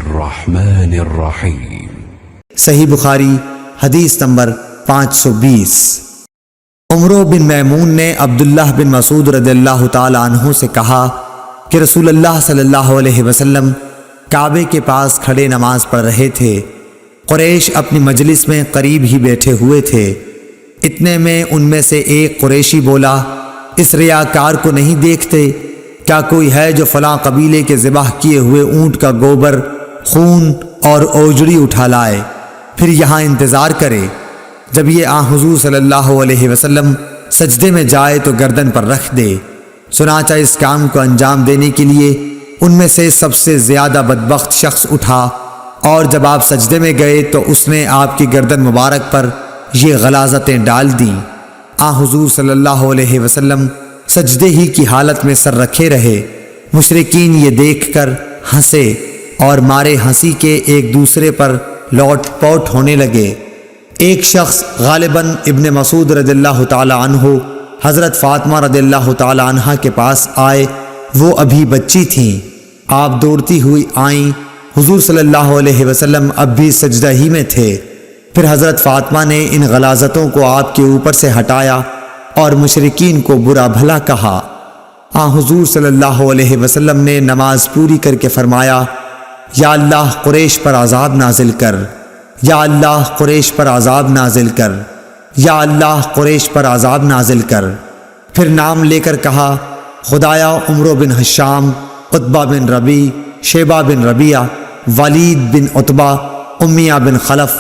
الرحمن الرحیم۔ صحیح بخاری حدیث نمبر 520۔ عمرو بن میمون نے عبداللہ بن مسعود رضی اللہ تعالی عنہ سے کہا کہ رسول اللہ صلی اللہ علیہ وسلم کعبے کے پاس کھڑے نماز پڑھ رہے تھے۔ قریش اپنی مجلس میں قریب ہی بیٹھے ہوئے تھے۔ اتنے میں ان میں سے ایک قریشی بولا، اس ریاکار کو نہیں دیکھتے؟ کیا کوئی ہے جو فلاں قبیلے کے ذبح کیے ہوئے اونٹ کا گوبر، خون اور اوجڑی اٹھا لائے، پھر یہاں انتظار کرے؟ جب یہ حضور صلی اللہ علیہ وسلم سجدے میں جائے تو گردن پر رکھ دے۔ چنانچہ اس کام کو انجام دینے کے لیے ان میں سے سب سے زیادہ بدبخت شخص اٹھا، اور جب آپ سجدے میں گئے تو اس نے آپ کی گردن مبارک پر یہ غلاظتیں ڈال دیں۔ حضور صلی اللہ علیہ وسلم سجدے ہی کی حالت میں سر رکھے رہے۔ مشرکین یہ دیکھ کر ہنسے اور مارے ہنسی کے ایک دوسرے پر لوٹ پوٹ ہونے لگے۔ ایک شخص غالباً ابن مسعود رضی اللہ تعالی عنہ حضرت فاطمہ رضی اللہ تعالی عنہ کے پاس آئے۔ وہ ابھی بچی تھیں۔ آپ دوڑتی ہوئی آئیں۔ حضور صلی اللہ علیہ وسلم اب بھی سجدہ ہی میں تھے۔ پھر حضرت فاطمہ نے ان غلاظتوں کو آپ کے اوپر سے ہٹایا اور مشرکین کو برا بھلا کہا۔ حضور صلی اللہ علیہ وسلم نے نماز پوری کر کے فرمایا، یا اللہ قریش پر عذاب نازل کر، یا اللہ قریش پر عذاب نازل کر، یا اللہ قریش پر عذاب نازل کر۔ پھر نام لے کر کہا، خدایا عمرو بن حشام، عتبہ بن ربیع، شیبہ بن ربیعہ، ولید بن عتبہ، امیہ بن خلف،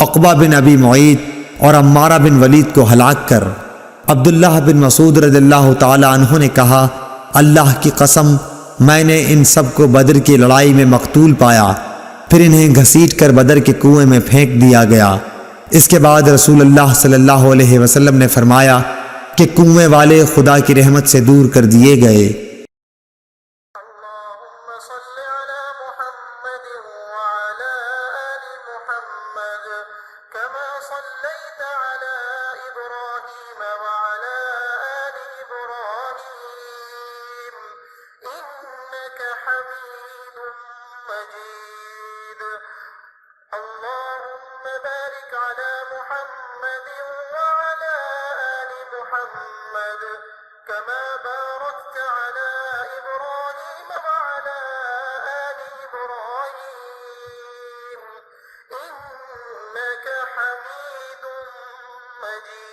عقبہ بن ابی معیط اور عمارہ بن ولید کو ہلاک کر۔ عبداللہ بن مسعود رضی اللہ تعالی عنہ نے کہا، اللہ کی قسم میں نے ان سب کو بدر کی لڑائی میں مقتول پایا۔ پھر انہیں گھسیٹ کر بدر کے کنویں میں پھینک دیا گیا۔ اس کے بعد رسول اللہ صلی اللہ علیہ وسلم نے فرمایا کہ کنویں والے خدا کی رحمت سے دور کر دیے گئے۔ اللهم صل على محمد وعلى آل محمد كما صليت على إبراهيم وعلى آل إبراهيم إنك حميد مجيد اللهم بارك على محمد وعلى آل محمد كما باركت على إبراهيم وعلى آل إبراهيم إنك حميد مجيد